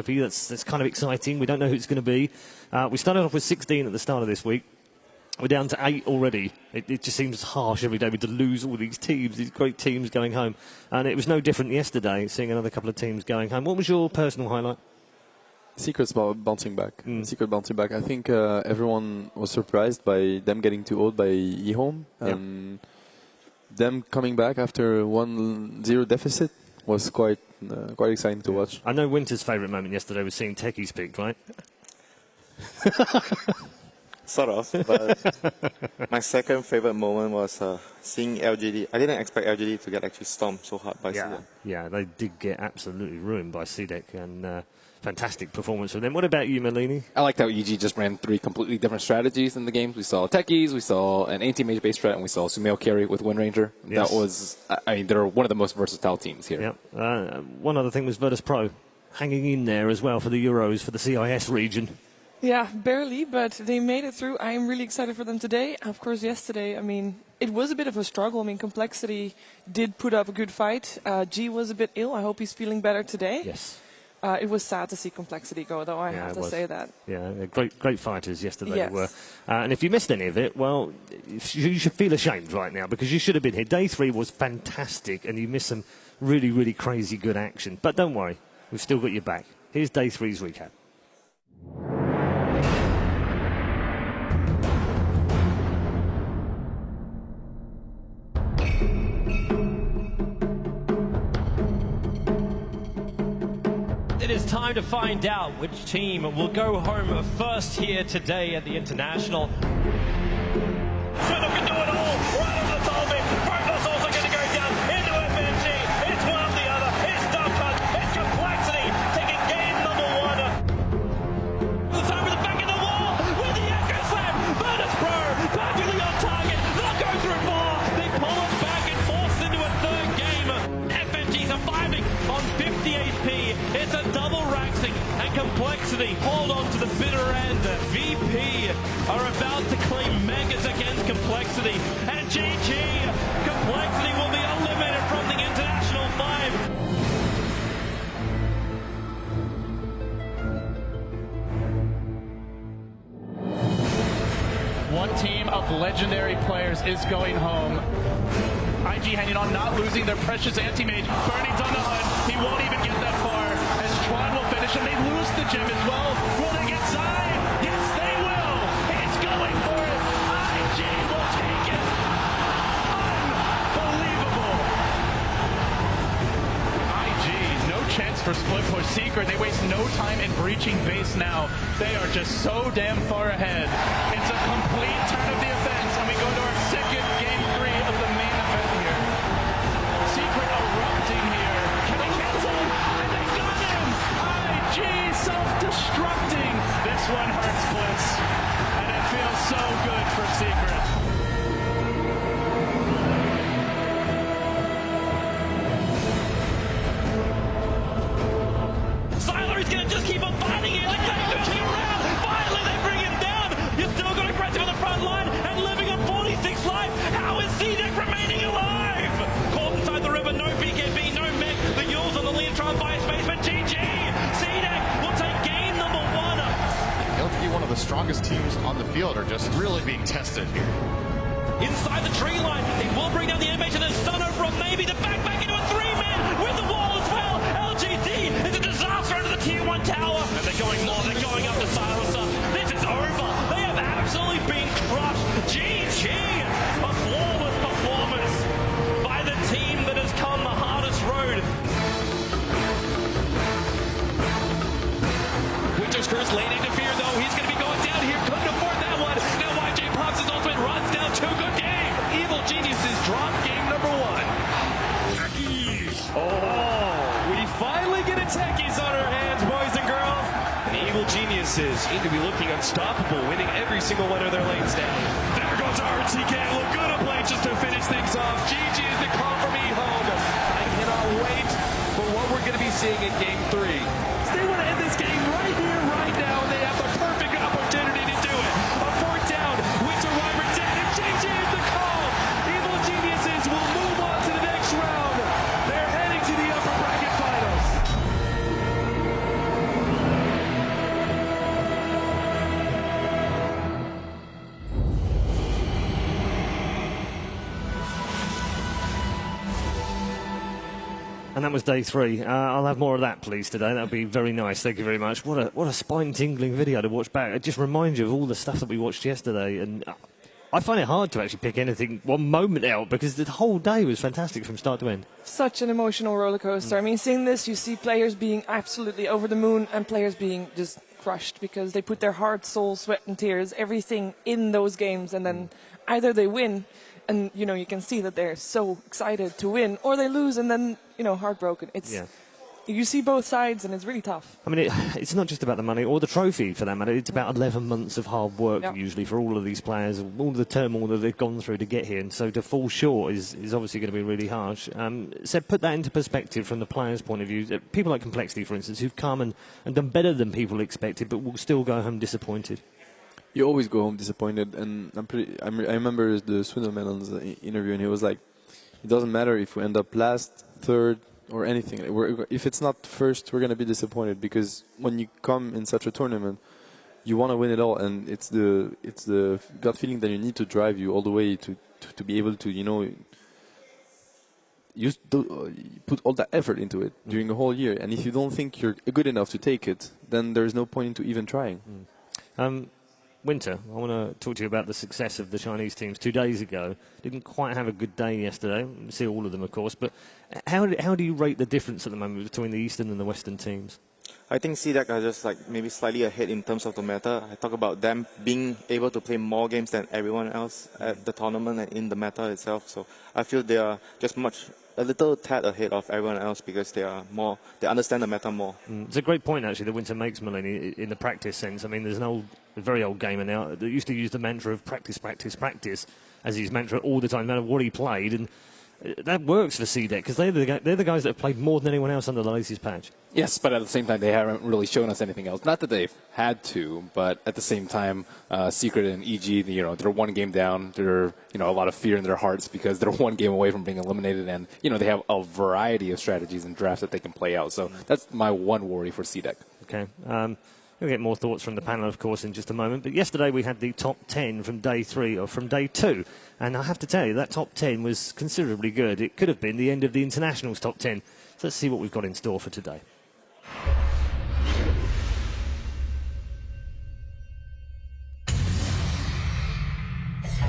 trophy. That's kind of exciting. We don't know who it's going to be. We started off with 16 at the start of this week. We're down to 8 already. It just seems harsh every day to lose all these teams, these great teams going home. And it was no different yesterday, seeing another couple of teams going home. What was your personal highlight? Secret's bouncing back. Secret bouncing back. I think everyone was surprised by them getting 2-0 by eHome. And them coming back after 1-0 deficit was quite exciting to watch. I know Winter's favourite moment yesterday was seeing Techies picked, right? Sort of, but my second favorite moment was seeing LGD. I didn't expect LGD to get actually stomped so hard by CDEC. Yeah, they did get absolutely ruined by CDEC, and fantastic performance from them. What about you, Melini? I liked how EG just ran 3 completely different strategies in the games. We saw Techies, we saw an anti-mage base strat, and we saw Sumail carry with Wind Ranger. Yes. That was, I mean, they're one of the most versatile teams here. Yeah. One other thing was Virtus Pro hanging in there as well for the Euros, for the CIS region. Yeah, barely, but they made it through. I am really excited for them today. Of course, yesterday, I mean, it was a bit of a struggle. I mean, Complexity did put up a good fight. G was a bit ill. I hope he's feeling better today. Yes. It was sad to see Complexity go, though, I have to say that. Yeah, great fighters yesterday. Yes. Were. And if you missed any of it, well, you should feel ashamed right now, because you should have been here. Day 3 was fantastic, and you missed some really, really crazy good action. But don't worry, we've still got your back. Here's Day 3's recap. It is time to find out which team will go home first here today at the International. Swindle can do it all, right on the target. Provo's also going to go down into FNG. It's one or the other. It's Dump Hunt. It's Complexity taking game number 1. The time with the back of the wall with the Echo Slam. Virtus Pro perfectly on target. They'll go through 4. They pull it back and force into a third game. FNG surviving on 50 HP. It's a double Raxing, and Complexity hold on to the bitter end. VP are about to claim megas against Complexity, and GG, Complexity will be eliminated from the International 5. One team of legendary players is going home. IG hanging on, not losing their precious anti-mage. Burning's on the hunt. He won't even get that far. As Tron will finish, and they lose the gem as well. Will they get Zai? Yes, they will. It's going for it. IG will take it. Unbelievable. IG, no chance for split push Secret. They waste no time in breaching base now. They are just so damn far ahead. It's a complete turn of the offense, and we go to our second game 3 of the main event here. Secret erupting here. Can they cancel? And they got him! IG self-destructing. This one hurts Blitz, and it feels so good for Secret. Siler's gonna just keep on fighting it. Like they do around. Finally, they bring him down. You've still got aggressive on the front line and living on 46 life. How is CDEC remaining alive? Caught inside the river, no BKB, no mech. The Yules on the lead, try and buy a space, but GG. CDEC will take game number 1. LG, one of the strongest teams on the field, are just really being tested here. Inside the tree line, it will bring down the MH and then stun over on maybe the back into a 3-man with the wall as well. LGD is a disaster under the tier 1 tower. And they're going more, they're going up to Silencer. This is over. They have absolutely been crushed. GG. A flawless performance by the team that has come the hardest road. Winter's Crew's late interfere though. He's going to be going down here. Couldn't afford that one. Now YJ pops his ultimate, runs down 2. Good game. Evil Geniuses drop game number 1. Oh, we finally get a Techies on our hands, boys and girls. And Evil Geniuses seem to be looking unstoppable, winning every single one of their lanes down. There goes RTK. Laguna play just to finish things off. GG is the call from eHome. I cannot wait for what we're going to be seeing in game 3. They want to end this game right here, right now. They have the perfect opportunity to do it. A 4th down. Winter Wyvern dead, and GG is the call. Evil Geniuses will move on to the next round. They're heading to the upper bracket finals. And that was day 3. I'll have more of that, please, today. That would be very nice. Thank you very much. What a spine-tingling video to watch back. It just reminds you of all the stuff that we watched yesterday. And I find it hard to actually pick anything one moment out because the whole day was fantastic from start to end. Such an emotional roller coaster. I mean, seeing this, you see players being absolutely over the moon and players being just crushed because they put their heart, soul, sweat and tears, everything in those games, and then either they win and, you know, you can see that they're so excited to win, or they lose and then, you know, heartbroken. You see both sides, and it's really tough. I mean, it's not just about the money or the trophy, for that matter. It's about 11 months of hard work, usually, for all of these players, all the turmoil that they've gone through to get here. And so to fall short is obviously going to be really harsh. So put that into perspective from the players' point of view. People like Complexity, for instance, who've come and done better than people expected, but will still go home disappointed. You always go home disappointed, and I remember the Swindleman's interview, and he was like, it doesn't matter if we end up last, third, or anything. If it's not first, we're going to be disappointed, because when you come in such a tournament, you want to win it all, and it's the gut feeling that you need to drive you all the way to be able to, you know, put all that effort into it during a whole year. And if you don't think you're good enough to take it, then there's no point into even trying. Winter, I want to talk to you about the success of the Chinese teams 2 days ago. Didn't quite have a good day yesterday. See all of them, of course. But how do you rate the difference at the moment between the Eastern and the Western teams? I think CDEC are just like maybe slightly ahead in terms of the meta. I talk about them being able to play more games than everyone else at the tournament and in the meta itself. So I feel they are just a little tad ahead of everyone else because they understand the meta more. It's a great point, actually, that Winter makes, Melanie, in the practice sense. I mean, there's a very old gamer now that used to use the mantra of practice, practice, practice as his mantra all the time, no matter what he played. And that works for CDEC because they're the guys that have played more than anyone else under the latest patch. Yes, but at the same time, they haven't really shown us anything else. Not that they've had to, but at the same time, Secret and EG, they're one game down. They're, a lot of fear in their hearts because they're one game away from being eliminated, and they have a variety of strategies and drafts that they can play out. So that's my one worry for CDEC. Okay. We'll get more thoughts from the panel, of course, in just a moment. But yesterday we had the top 10 from day 3, or from day 2. And I have to tell you, that top 10 was considerably good. It could have been the end of the Internationals top 10. So let's see what we've got in store for today.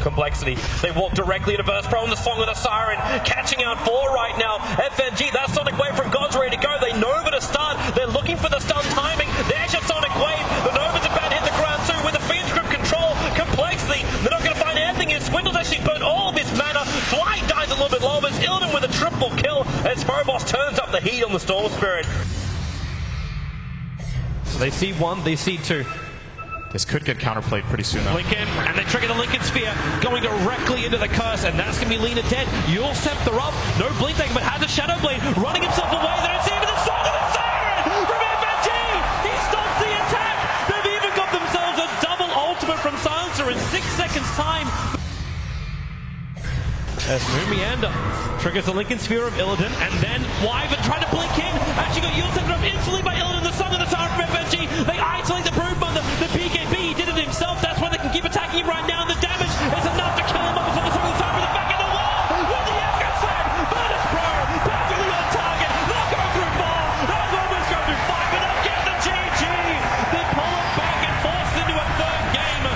Complexity. They walk directly to Burst Pro on the Song of the Siren, catching out 4 right now. FNG, that Sonic Wave from God's ready to go. They Nova to start. They're looking for the stun timing. There's your Sonic Wave. The Nova's about to hit the ground too with the Fiend Group control. Complexity. They're not going to find anything here. Swindle's actually burnt all of his mana. Fly dies a little bit low, but it's Illidan with a triple kill as Phobos turns up the heat on the Storm Spirit. So they see 1, they see 2. This could get counterplayed pretty soon, though. Lincoln, and they trigger the Lincoln Sphere, going directly into the curse, and that's going to be Lena dead. You'll Scepter up, no blink taken, but has a Shadow Blade, running himself away. They don't see even the Song of the Siren from FNG! He stops the attack! They've even got themselves a double ultimate from Silencer in 6 seconds' time. As Mumianda triggers the Lincoln Sphere of Illidan, and then Wyvern trying to blink in. Actually got Yule Scepter up instantly by Illidan, the Song of the Siren from FNG. They isolate the Brood Mother, the PKB, he did it himself. That's why they can keep attacking him right now, and the damage is enough to kill him off on the Song of the Siren from the back of the wall. With the Echo Set, Virtus Pro, perfectly on target. They'll go through 4, they'll almost go through 5, and they'll get the GG. They pull it back and force into a 3rd game.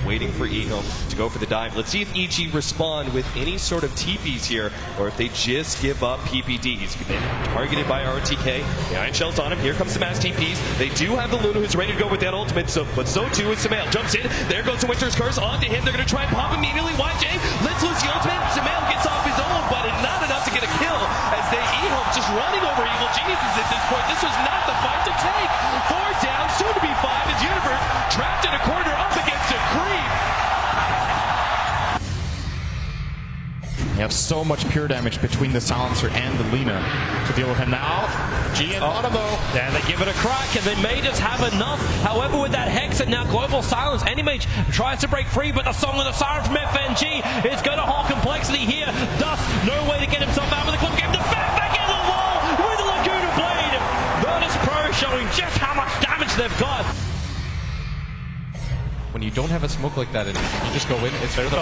Waiting for Ehom to go for the dive. Let's see if EG respond with any sort of TPs here, or if they just give up PPD. He's been targeted by RTK. The Iron Shell's on him. Here comes the mass TPs. They do have the Luna who's ready to go with that ultimate, but so too is Sumail. Jumps in. There goes the Winter's Curse onto him. They're going to try and pop immediately. YJ lets loose the ultimate. Sumail gets off his own, but not enough to get a kill as Ehom just running over Evil Geniuses at this point. This was not the fight to take. 4 down, soon to be 5 as Universe trapped in a corner up against a creep. You have so much pure damage between the Silencer and the Lina to deal with him now. G and bottom though. And they give it a crack, and they may just have enough. However, with that Hex and now Global Silence, Animage tries to break free, but the Song of the Siren from FNG is going to hold Complexity here. Dust, no way to get himself out of the clip game. The back into the wall with the Laguna Blade. Virtus Pro showing just how much damage they've got. When you don't have a smoke like that, and you just go in, it's for the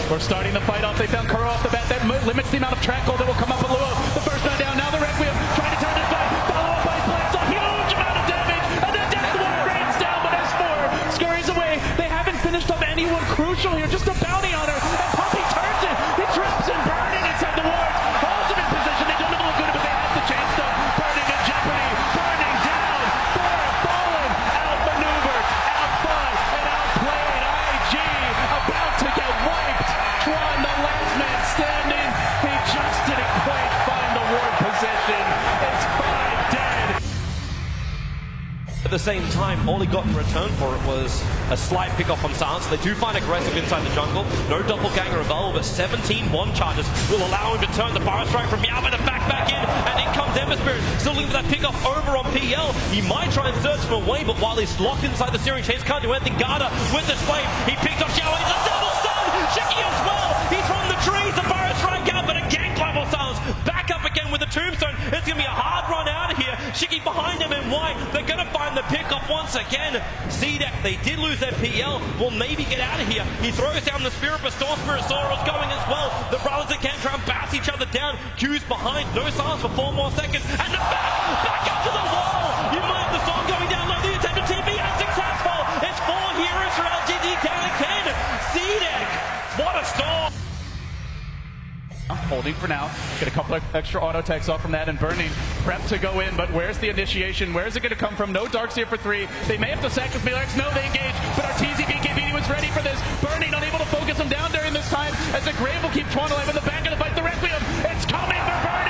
We're starting the fight off. They found Kuro off the bat. That limits the amount of track goal that will come up with Luo. The first man down. Now the Requiem trying to turn this fight. Follow up by Blitz. A huge amount of damage. And then Deathward rains down, but S4 scurries away. They haven't finished off anyone crucial here. Just a bounty on her. And Poppy turns it. He traps and Burning inside the wards. Holds him in position. They don't look good, but they have the chance though. Burning in jeopardy. Burning down. Thor fallen. Outmaneuvered. Outfought. And outplayed. IG about to get wiped. Tron, the last man standing. He just didn't quite find the ward position. It's 5 dead. At the same time, all he got in return for it was a slight pick-off from Silence. They do find aggressive inside the jungle. No doppelganger available, but 17 one charges will allow him to turn the fire strike from Yao, but the back in, and in comes Ember Spirit. Still looking for that pick-off over on PL. He might try and search him away, but while he's locked inside the steering chase, can't do anything. Garda with the slave. He picked off Xiao. It's a double stun! Shiki as well! He's from the trees, the fire strike out, but a gank by Silence. Back up again with the tombstone. It's going to be a hard run out of here. Shiki behind him and White. They're going to find the pick-off once again. CDEC, they did lose their PL. Will maybe get out of here. He throws down the Spirit, but Spirit Sora's going as well. The brothers that can try and bash each other down. Q's behind. No Silence for 4 more seconds. And the back up to the wall. You might have the storm going down low. The attempt to TP unsuccessful. It's 4 heroes for LGD down again. CDEC, what a storm. Holding for now. Get a couple of extra auto attacks off from that and Burning prep to go in, but where's the initiation? Where's it going to come from? No Darks here for 3. They may have to sacrifice Milax. No, they engage, but Arteezy BKB was ready for this. Burning unable to focus him down during this time as the Grave will keep Tron alive in the back of the fight. The Requiem, it's coming for Burning!